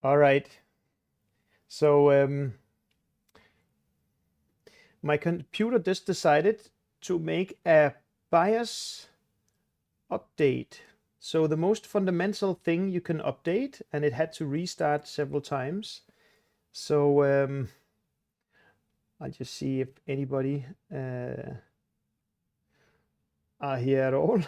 All right. So my computer just decided to make a BIOS update. So the most fundamental thing you can update, and it had to restart several times. So I'll just see if anybody are here at all.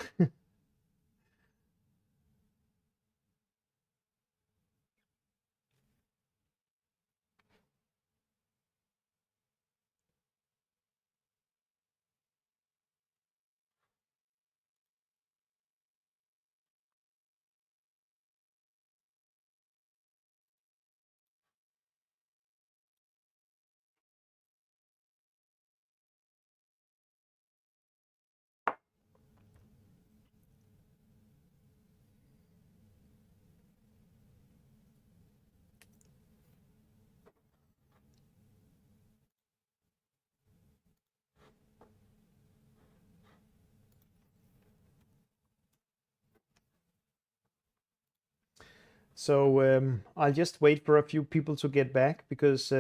So I'll just wait for a few people to get back because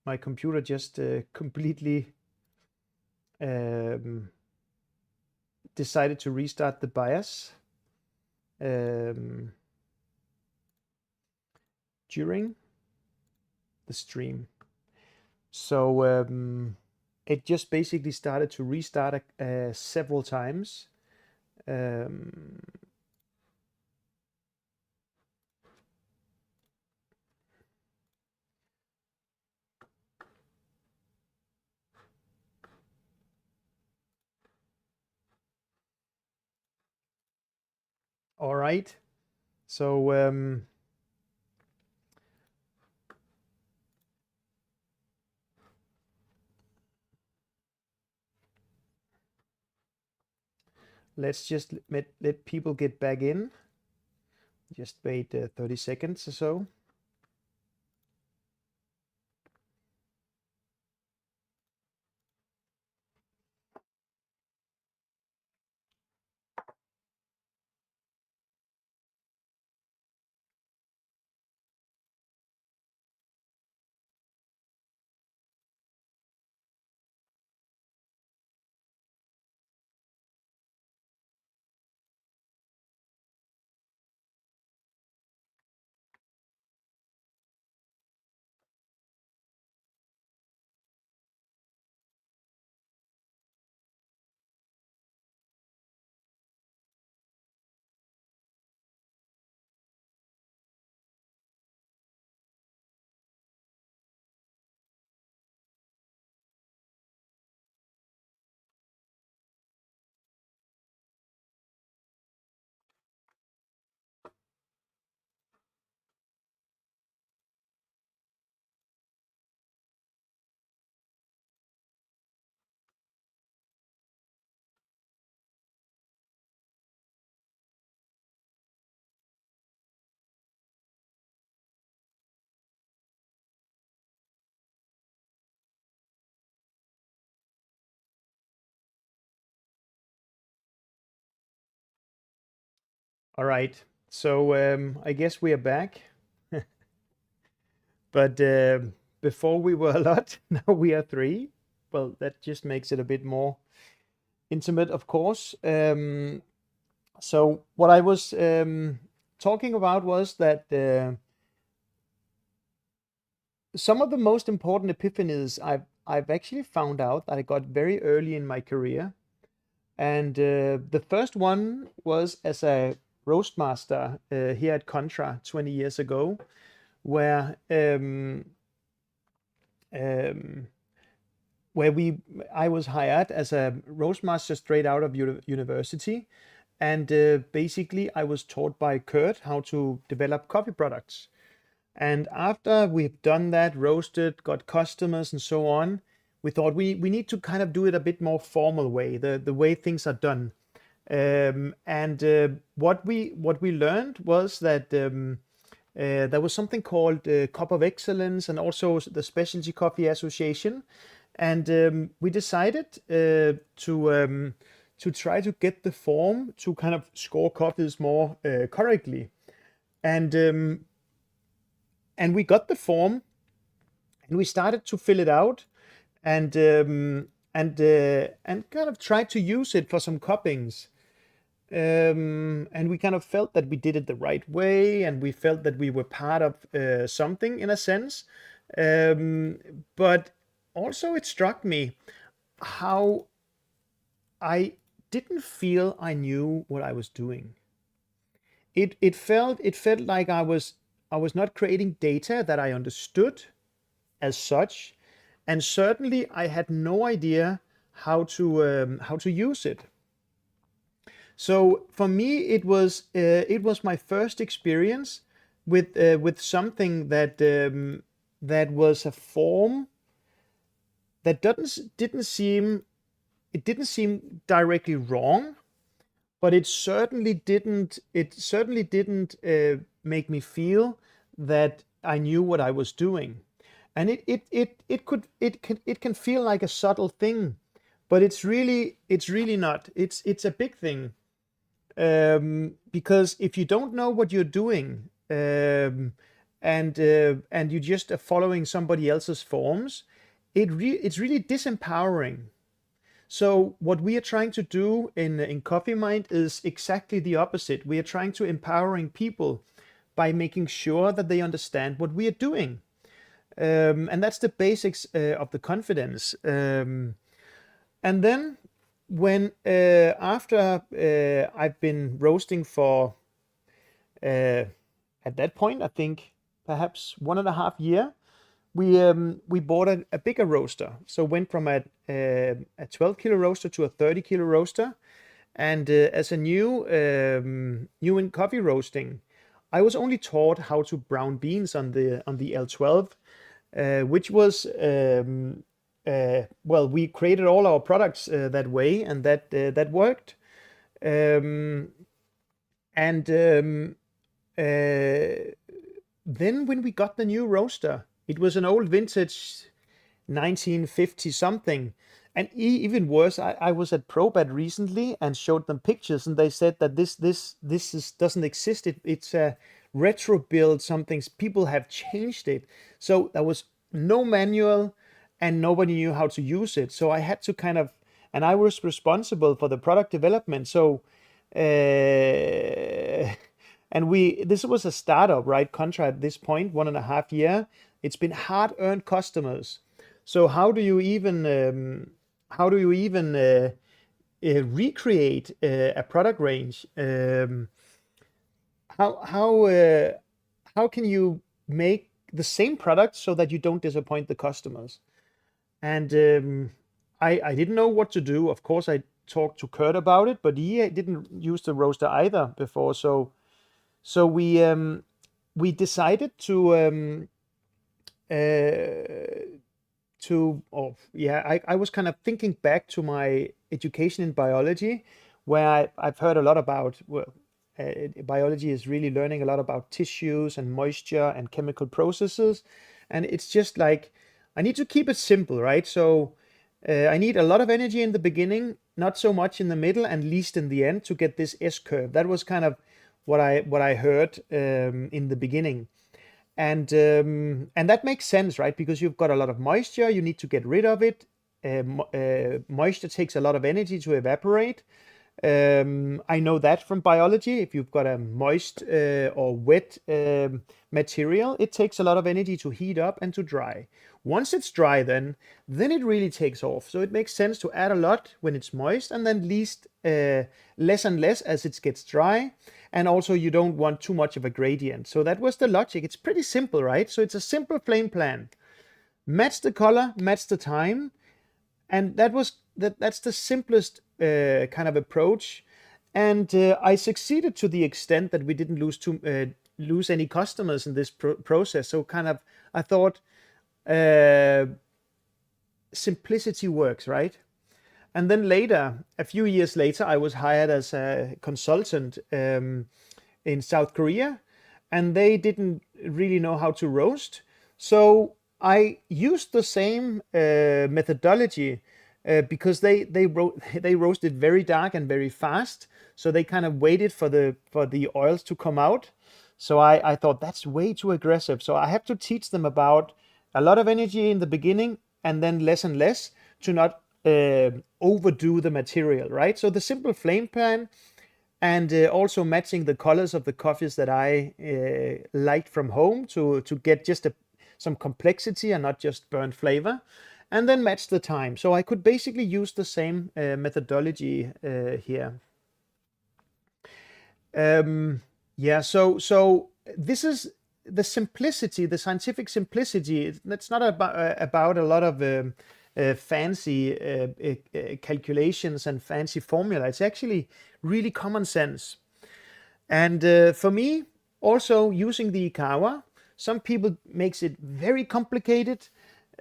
my computer just completely um, decided to restart the BIOS during the stream. So it just basically started to restart several times. Um, all right. So let's just let people get back in. Just wait 30 seconds or so. All right. So I guess we are back. But before we were a lot, now we are three. Well, that just makes it a bit more intimate, of course. So what I was talking about was that some of the most important epiphanies I've actually found out that I got very early in my career. And the first one was as a roastmaster here at Contra 20 years ago, where um, I was hired as a roastmaster straight out of university, and basically I was taught by Kurt how to develop coffee products. And after we've done that, roasted, got customers and so on, we thought we need to kind of do it a bit more formal way, the way things are done. And what we learned was that there was something called Cup of Excellence and also the Specialty Coffee Association, and we decided to try to get the form to kind of score coffees more correctly. and and we got the form and we started to fill it out and kind of tried to use it for some cuppings. And we kind of felt that we did it the right way, and we felt that we were part of something in a sense. Um, but also, it struck me how I didn't feel I knew what I was doing. It felt like I was not creating data that I understood as such, and certainly I had no idea how to use it. So for me, it was my first experience with something that was a form that didn't seem directly wrong, but it certainly didn't make me feel that I knew what I was doing. And it can feel like a subtle thing, but it's really not. It's a big thing. Because if you don't know what you're doing, and you just are following somebody else's forms, it's really disempowering. So what we are trying to do in CoffeeMind is exactly the opposite. We are trying to empowering people by making sure that they understand what we are doing. And that's the basics of the confidence. And then when after I've been roasting for at that point, I think perhaps 1.5 year, we bought a bigger roaster. So went from a 12 kilo roaster to a 30 kilo roaster. And as a new in coffee roasting, I was only taught how to brown beans on the L12, which was well, we created all our products that way, and that worked. Um, and uh, Then when we got the new roaster, it was an old vintage 1950 something. And even worse, I was at ProBat recently and showed them pictures, and they said that doesn't exist. It's a retro build. People have changed it. So there was no manual, and nobody knew how to use it. So I had to kind of, and I was responsible for the product development. So and this was a startup, right? Contra at this point, 1.5 year. It's been hard-earned customers. So how do you even recreate a product range? How how uh, how can you make the same product so that you don't disappoint the customers? And I didn't know what to do. Of course, I talked to Kurt about it, but he didn't use the roaster either before. So we decided uh, oh yeah, I was kind of thinking back to my education in biology, where I've heard a lot about, well, biology is really learning a lot about tissues and moisture and chemical processes. And it's just like, I need to keep it simple, right? So I need a lot of energy in the beginning, not so much in the middle, and least in the end, to get this S curve. That was kind of what I heard in the beginning. And that makes sense, right? Because you've got a lot of moisture, you need to get rid of it. Moisture takes a lot of energy to evaporate. I know that from biology. If you've got a moist or wet material, it takes a lot of energy to heat up and to dry. Once it's dry, then it really takes off. So it makes sense to add a lot when it's moist, and then less and less as it gets dry. And also, you don't want too much of a gradient. So that was the logic. It's pretty simple, right? So it's a simple flame plan. Match the color, match the time, and that's the simplest kind of approach. And I succeeded to the extent that we didn't lose any customers in this process. So kind of, I thought, uh, simplicity works, right? And then later, a few years later, I was hired as a consultant in South Korea, and they didn't really know how to roast. So I used the same methodology, because they roasted very dark and very fast. So they kind of waited for the oils to come out. So I thought that's way too aggressive. So I have to teach them about a lot of energy in the beginning and then less and less to not overdo the material, right? So the simple flame pan and also matching the colors of the coffees that I liked from home to get just some complexity and not just burnt flavor, and then match the time. So I could basically use the same methodology here. Yeah, so this is the simplicity, the scientific simplicity. That's not about a lot of fancy calculations and fancy formula. It's actually really common sense. And for me, also using the IKAWA, some people makes it very complicated.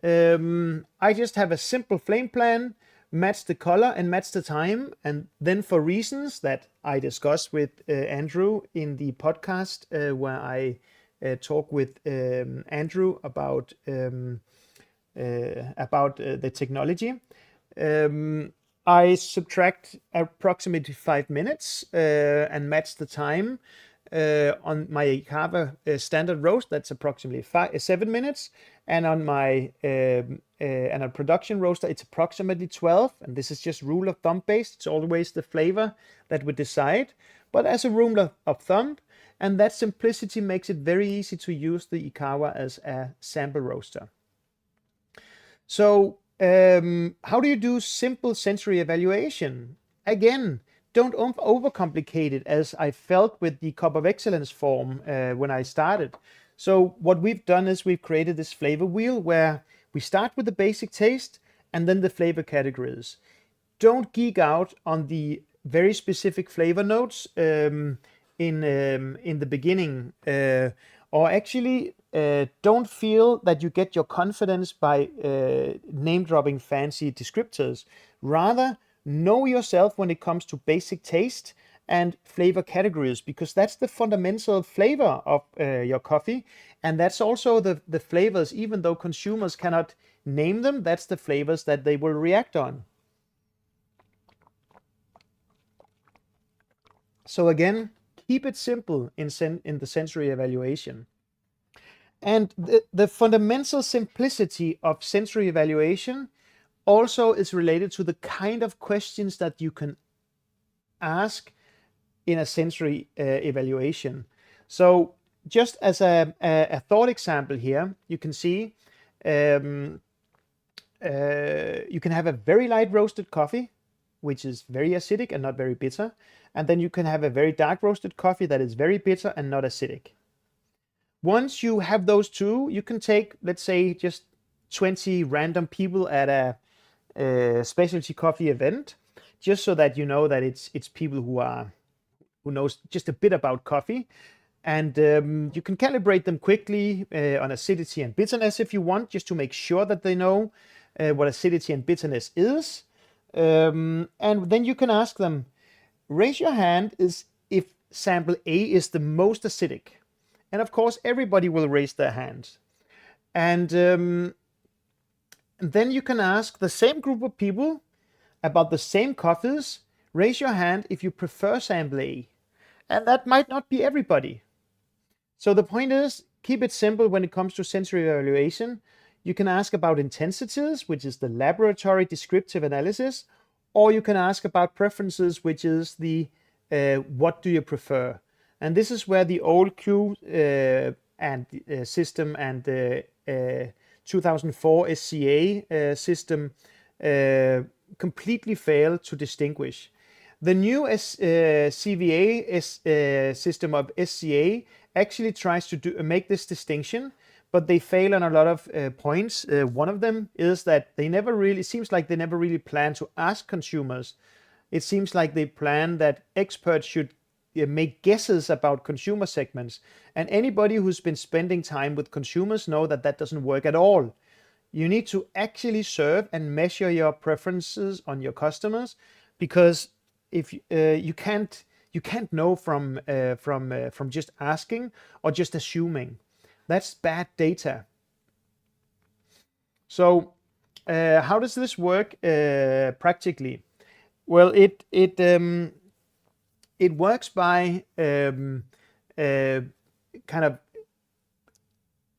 I just have a simple flame plan, match the color and match the time. And then for reasons that I discussed with Andrew in the podcast where I talk with Andrew about the technology, I subtract approximately 5 minutes and match the time on my IKAWA standard roast. That's approximately 7 minutes, and on my and a production roaster, it's approximately 12. And this is just rule of thumb based. It's always the flavor that we decide, but as a rule of thumb, and that simplicity makes it very easy to use the IKAWA as a sample roaster. So how do you do simple sensory evaluation? Again, don't overcomplicate it, as I felt with the Cup of Excellence form when I started. So what we've done is we've created this flavor wheel where we start with the basic taste and then the flavor categories. Don't geek out on the very specific flavor notes in the beginning, or actually don't feel that you get your confidence by name dropping fancy descriptors. Rather, know yourself when it comes to basic taste and flavor categories, because that's the fundamental flavor of your coffee. And that's also the flavors, even though consumers cannot name them, that's the flavors that they will react on. So again, keep it simple in the sensory evaluation. And the fundamental simplicity of sensory evaluation also is related to the kind of questions that you can ask in a sensory evaluation. So just as a thought example here, you can see you can have a very light roasted coffee, which is very acidic and not very bitter. And then you can have a very dark roasted coffee that is very bitter and not acidic. Once you have those two, you can take, let's say, just 20 random people at a specialty coffee event, just so that you know that it's people who knows just a bit about coffee. And you can calibrate them quickly on acidity and bitterness if you want, just to make sure that they know what acidity and bitterness is. And then you can ask them, raise your hand if sample A is the most acidic. And of course, everybody will raise their hand. And then you can ask the same group of people about the same coffees, raise your hand if you prefer sample A. And that might not be everybody. So the point is, keep it simple when it comes to sensory evaluation. You can ask about intensities, which is the laboratory descriptive analysis, or you can ask about preferences, which is the what do you prefer? And this is where the old Q and system and the 2004 SCA system completely failed to distinguish. The new CVA system of SCA actually tries to make this distinction, but they fail on a lot of points. One of them is that it seems like they never really plan to ask consumers. It seems like they plan that experts should make guesses about consumer segments. And anybody who's been spending time with consumers know that that doesn't work at all. You need to actually serve and measure your preferences on your customers, because if you can't know from just asking or just assuming. That's bad data. So how does this work practically? Well, it works by kind of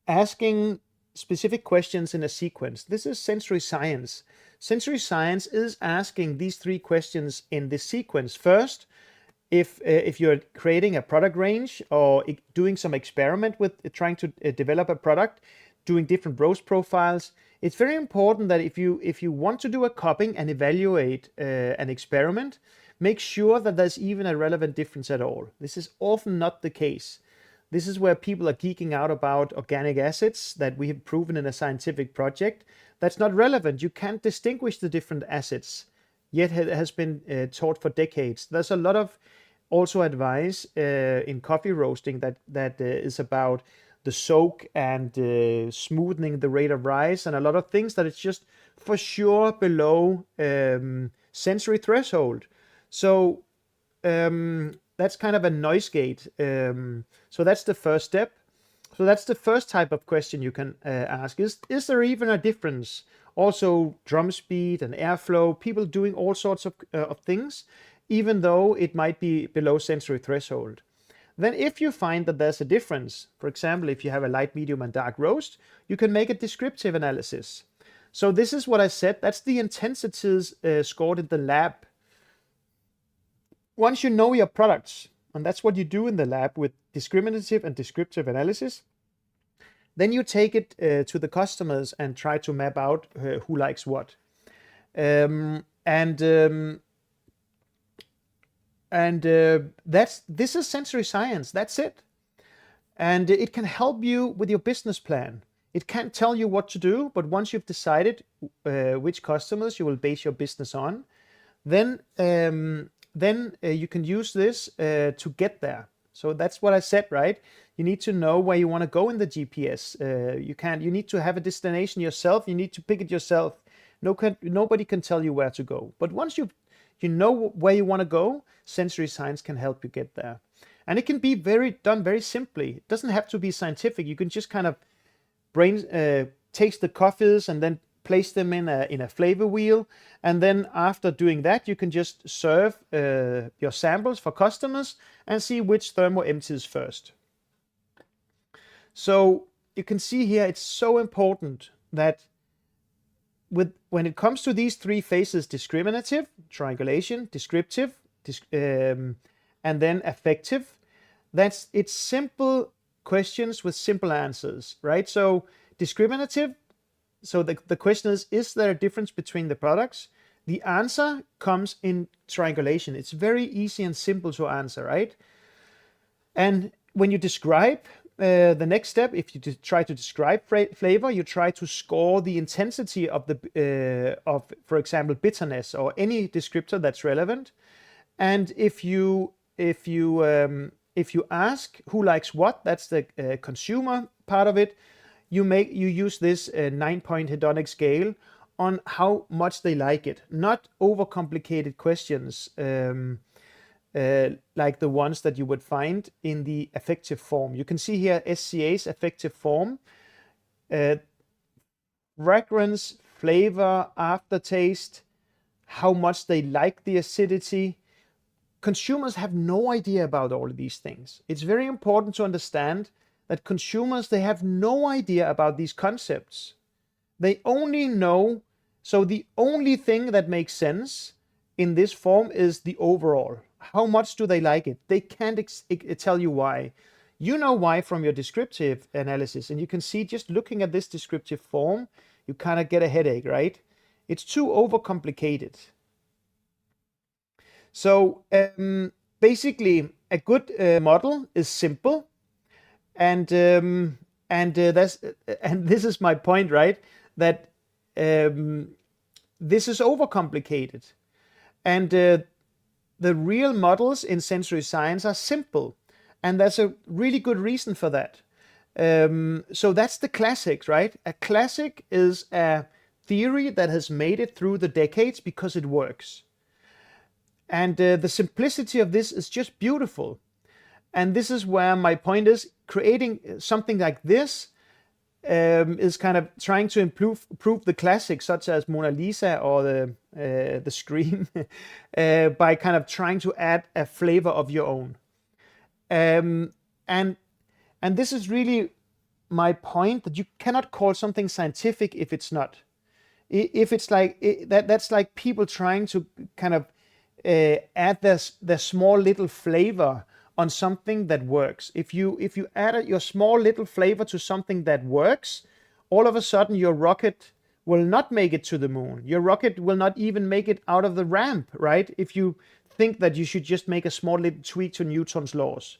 asking specific questions in a sequence. This is sensory science. Sensory science is asking these 3 questions in this sequence. First, if you're creating a product range or doing some experiment with trying to develop a product, doing different roast profiles, it's very important that if you want to do a cupping and evaluate an experiment, make sure that there's even a relevant difference at all. This is often not the case. This is where people are geeking out about organic acids that we have proven in a scientific project. That's not relevant. You can't distinguish the different acids, yet it has been taught for decades. There's a lot of also advice in coffee roasting that is about the soak and smoothing the rate of rise, and a lot of things that it's just for sure below sensory threshold. So that's kind of a noise gate. So that's the first step. So that's the first type of question you can ask. Is there even a difference? Also drum speed and airflow, people doing all sorts of things, even though it might be below sensory threshold. Then if you find that there's a difference, for example, if you have a light, medium, and dark roast, you can make a descriptive analysis. So this is what I said, that's the intensities scored in the lab. Once you know your products, and that's what you do in the lab with discriminative and descriptive analysis, then you take it to the customers and try to map out who likes what. This is sensory science. That's it. And it can help you with your business plan. It can't tell you what to do, but once you've decided which customers you will base your business on, then you can use this to get there. So that's what I said, right? You need to know where you want to go in the GPS. You need to have a destination yourself. You need to pick it yourself. Nobody can tell you where to go. But once you know where you want to go, sensory science can help you get there. And it can be done very simply. It doesn't have to be scientific. You can just kind of taste the coffees and then place them in a flavor wheel. And then after doing that, you can just serve your samples for customers and see which thermo empties first. So you can see here, it's so important that when it comes to these 3 phases, discriminative, triangulation, descriptive, and then affective, it's simple questions with simple answers, right? So discriminative, so the question is there a difference between the products? The answer comes in triangulation. It's very easy and simple to answer, right? And when you describe, the next step, if you try to describe flavor, you try to score the intensity of for example, bitterness or any descriptor that's relevant. And if you ask who likes what, that's the consumer part of it. You use this 9-point hedonic scale on how much they like it, not overcomplicated questions. Like the ones that you would find in the affective form. You can see here SCA's affective form. Fragrance, flavor, aftertaste, how much they like the acidity. Consumers have no idea about all of these things. It's very important to understand that consumers, they have no idea about these concepts. They only know, so the only thing that makes sense in this form is the overall. How much do they like it? They can't tell you why. You know why from your descriptive analysis, and you can see just looking at this descriptive form, you kind of get a headache, right? It's too overcomplicated. So basically, a good model is simple, and this is my point, right? That this is overcomplicated, and the real models in sensory science are simple, and there's a really good reason for that. So that's the classics, right? A classic is a theory that has made it through the decades because it works. And the simplicity of this is just beautiful. And this is where my point is, creating something like this is kind of trying to improve the classics, such as Mona Lisa or the Scream, by kind of trying to add a flavor of your own. And And this is really my point, that you cannot call something scientific if it's not. If it's like that's like people trying to kind of add their small little flavor on something that works. If you add your small little flavor to something that works, all of a sudden your rocket will not make it to the moon. Your rocket will not even make it out of the ramp, right? If you think that you should just make a small little tweak to Newton's laws.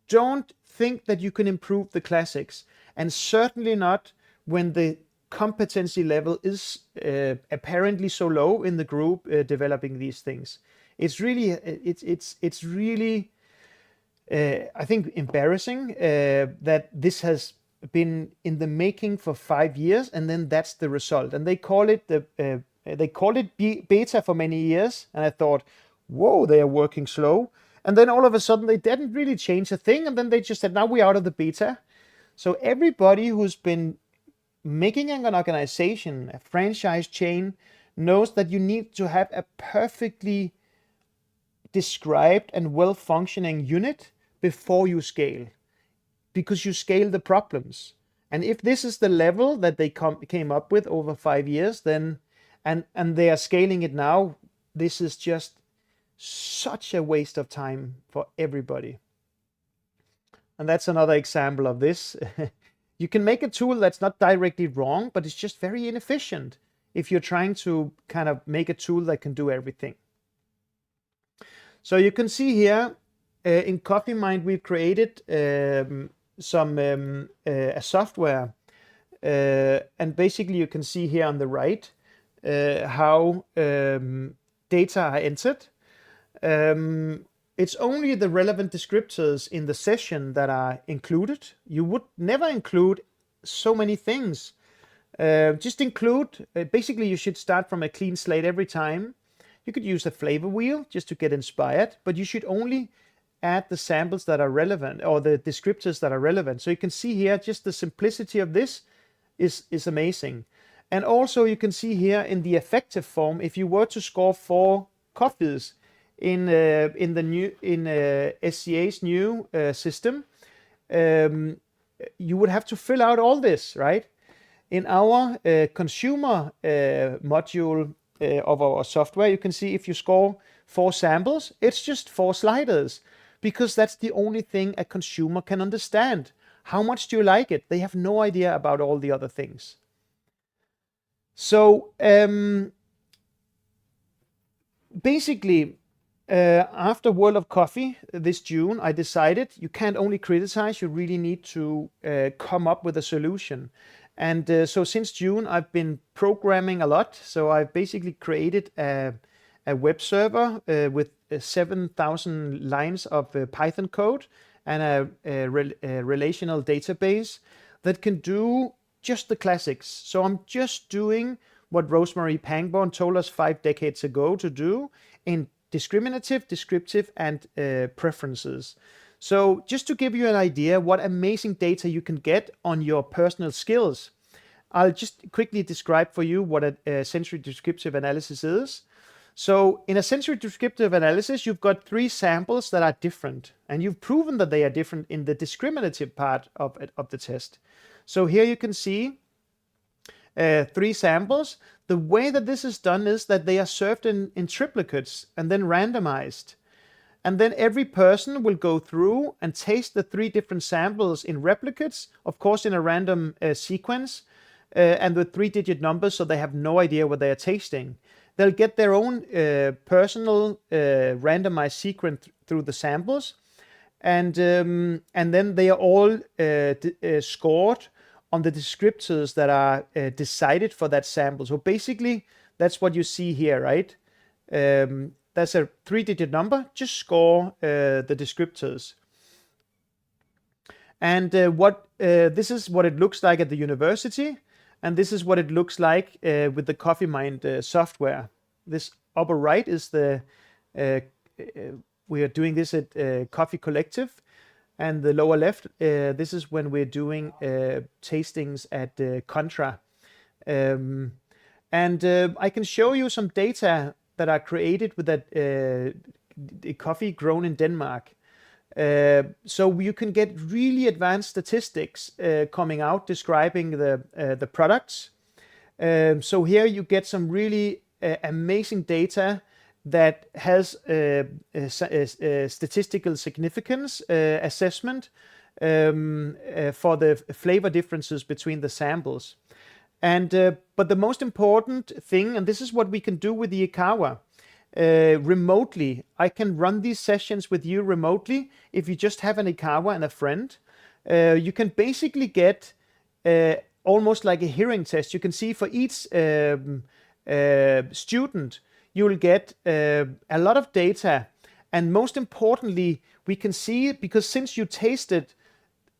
Don't think that you can improve the classics, and certainly not when the competency level is apparently so low in the group developing these things. It's really, it's really, I think, embarrassing that this has been in the making for 5 years, and then that's the result. And they call it beta for many years, and I thought, whoa, they are working slow. And then all of a sudden they didn't really change a thing, and then they just said, now we're out of the beta. So everybody who's been making an organization, a franchise chain, knows that you need to have a perfectly described and well-functioning unit before you scale, because you scale the problems. And if this is the level that they came up with over 5 years, then and they are scaling it now, this is just such a waste of time for everybody. And that's another example of this. You can make a tool that's not directly wrong, but it's just very inefficient if you're trying to kind of make a tool that can do everything. So you can see here in CoffeeMind, we've created some a software, and basically you can see here on the right how data are entered. It's only the relevant descriptors in the session that are included. You would never include so many things. Just include, basically you should start from a clean slate every time. You could use a flavor wheel just to get inspired, but you should only add the samples that are relevant, or the descriptors that are relevant. So you can see here, just the simplicity of this is amazing. And also you can see here in the effective form, if you were to score 4 coffees in SCA's new system, you would have to fill out all this, right? In our consumer module of our software, you can see if you score 4 samples, it's just 4 sliders, because that's the only thing a consumer can understand. How much do you like it? They have no idea about all the other things. So basically, after World of Coffee this June, I decided you can't only criticize, you really need to come up with a solution. And so since June, I've been programming a lot. So I've basically created a web server with 7,000 lines of Python code and a relational database that can do just the classics. So I'm just doing what Rosemary Pangborn told us 5 decades ago to do in discriminative, descriptive, and preferences. So just to give you an idea what amazing data you can get on your personal skills, I'll just quickly describe for you what a sensory descriptive analysis is. So in a sensory descriptive analysis, you've got 3 samples that are different, and you've proven that they are different in the discriminative part of the test. So here you can see 3 samples. The way that this is done is that they are served in triplicates and then randomized. And then every person will go through and taste the 3 different samples in replicates, of course in a random sequence, and with 3-digit numbers, so they have no idea what they are tasting. They'll get their own personal randomized sequence through the samples, and then they are all scored on the descriptors that are decided for that sample. So basically, that's what you see here, right? That's a 3-digit number. Just score the descriptors. And this is what it looks like at the university, and this is what it looks like with the CoffeeMind software. This upper right is the we are doing this at Coffee Collective, and the lower left, this is when we're doing tastings at Contra. And I can show you some data that are created with that coffee grown in Denmark. So you can get really advanced statistics coming out describing the products. So here you get some really amazing data that has statistical significance assessment for the flavor differences between the samples. And but the most important thing, and this is what we can do with the IKAWA, remotely. I can run these sessions with you remotely. If you just have an IKAWA and a friend, you can basically get almost like a hearing test. You can see for each student, you will get a lot of data. And most importantly, we can see, because since you tasted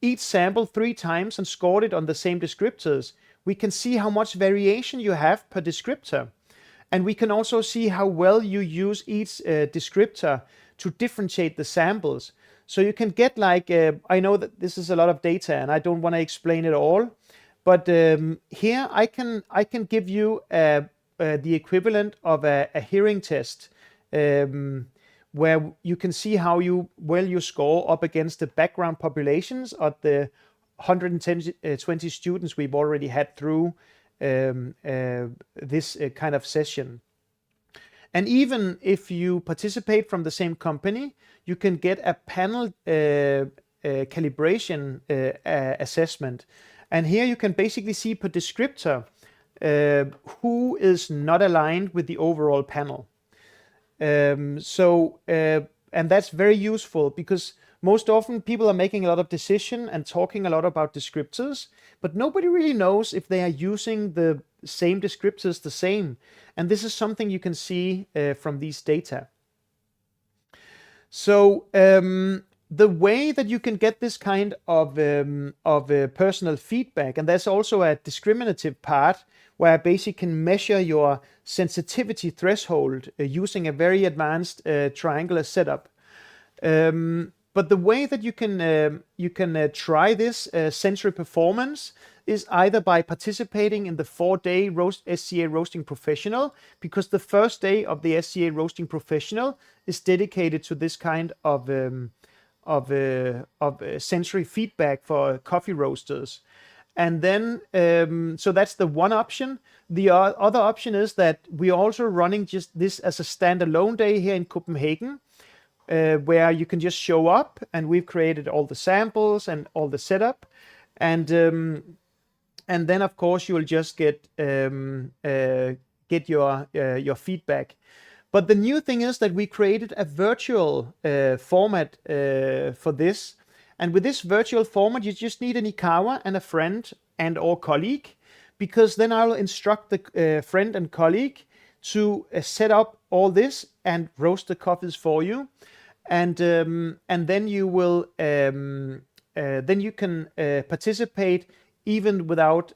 each sample 3 times and scored it on the same descriptors, we can see how much variation you have per descriptor. And we can also see how well you use each descriptor to differentiate the samples. So you can get like, I know that this is a lot of data and I don't want to explain it all, but here I can give you the equivalent of a hearing test, where you can see how well you score up against the background populations of the 120 students we've already had through this kind of session. And even if you participate from the same company, you can get a panel calibration assessment. And here you can basically see per descriptor who is not aligned with the overall panel. And that's very useful, because most often people are making a lot of decision and talking a lot about descriptors, but nobody really knows if they are using the same descriptors the same. And this is something you can see from these data. So the way that you can get this kind of personal feedback, and there's also a discriminative part where I basically can measure your sensitivity threshold using a very advanced triangular setup. But the way that you can try this sensory performance is either by participating in the 4-day SCA Roasting Professional, because the first day of the SCA Roasting Professional is dedicated to this kind of sensory feedback for coffee roasters. And then, so that's the one option. The other option is that we're also running just this as a standalone day here in Copenhagen, where you can just show up, and we've created all the samples and all the setup, and then of course you will just get your feedback. But the new thing is that we created a virtual format for this, and with this virtual format you just need an IKAWA and a friend and or colleague, because then I'll instruct the friend and colleague to set up all this and roast the coffees for you. And then you will then you can participate even without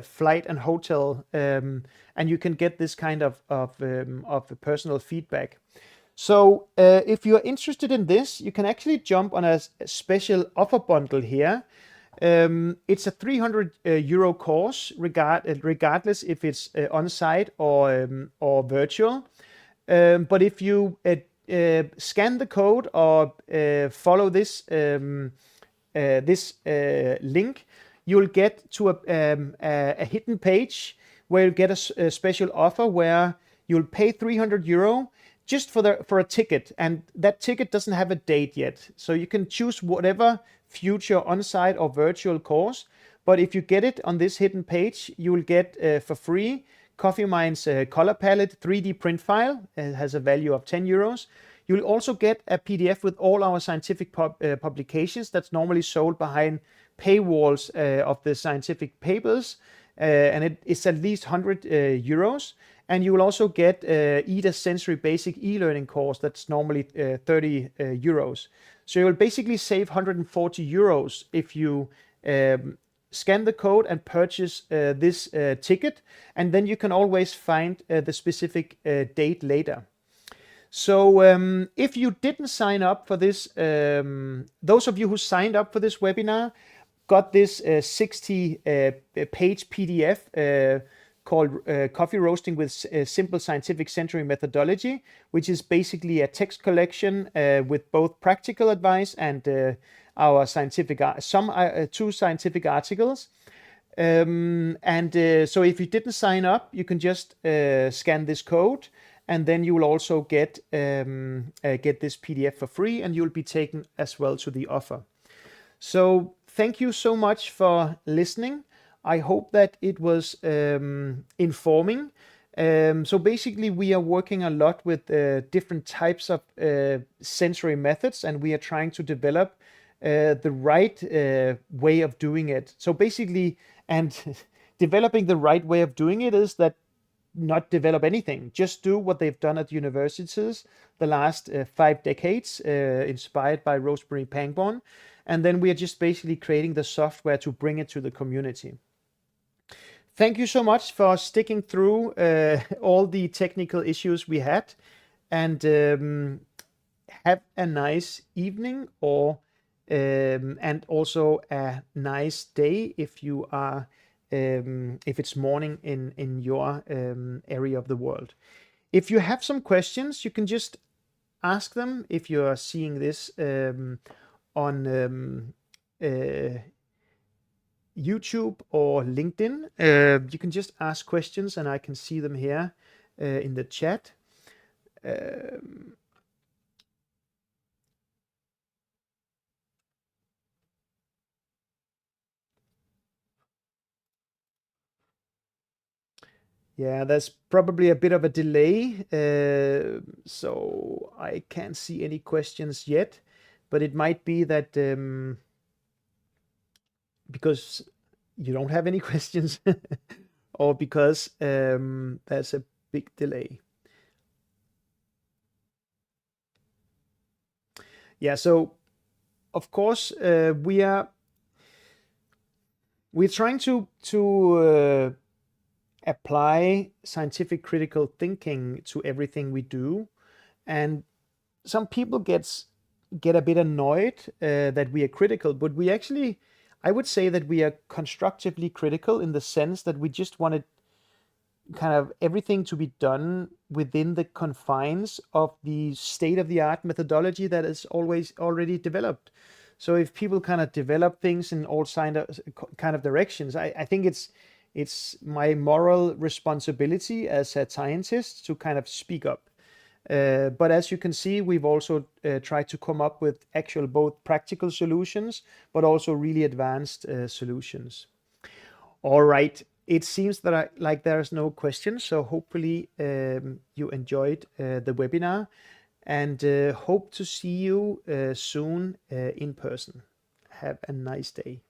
flight and hotel, and you can get this kind of personal feedback. So if you're interested in this, you can actually jump on a special offer bundle here. It's a 300 euro course, regardless if it's on-site or virtual. But if you scan the code or follow this link, you'll get to a hidden page where you get a special offer where you'll pay 300 euro just for a ticket, and that ticket doesn't have a date yet. So you can choose whatever future on-site or virtual course, but if you get it on this hidden page, you will get for free CoffeeMind's color palette 3D print file. It has a value of 10 euros. You'll also get a PDF with all our scientific publications that's normally sold behind paywalls of the scientific papers, and it's at least 100 euros. And you will also get EDA Sensory Basic e-learning course that's normally 30 euros. So you'll basically save 140 euros if you scan the code and purchase this ticket, and then you can always find the specific date later. So if you didn't sign up for this, those of you who signed up for this webinar got this 60-page PDF called Coffee Roasting with Simple Scientific Century Methodology, which is basically a text collection with both practical advice and our scientific two scientific articles. So if you didn't sign up, you can just scan this code, and then you will also get this PDF for free, and you'll be taken as well to the offer. So thank you so much for listening. I hope that it was informing. So basically, we are working a lot with different types of sensory methods, and we are trying to develop the right way of doing it. So basically, and developing the right way of doing it is that not develop anything, just do what they've done at universities the last 5 decades, inspired by Rosemary Pangborn. And then we are just basically creating the software to bring it to the community. Thank you so much for sticking through all the technical issues we had, and have a nice evening, or and also a nice day if you are if it's morning in your area of the world. If you have some questions, you can just ask them. If you are seeing this on YouTube or LinkedIn, you can just ask questions and I can see them here in the chat. Yeah, there's probably a bit of a delay, so I can't see any questions yet, but it might be that because you don't have any questions or because there's a big delay. Yeah, so of course we're trying to apply scientific critical thinking to everything we do, and some people get a bit annoyed that we are critical, but we actually, I would say that we are constructively critical in the sense that we just wanted kind of everything to be done within the confines of the state-of-the-art methodology that is always already developed. So if people kind of develop things in all kind of directions, I think it's my moral responsibility as a scientist to kind of speak up. But as you can see, we've also tried to come up with actual both practical solutions, but also really advanced solutions. All right. It seems that like there's no questions, so hopefully you enjoyed the webinar, and hope to see you soon in person. Have a nice day.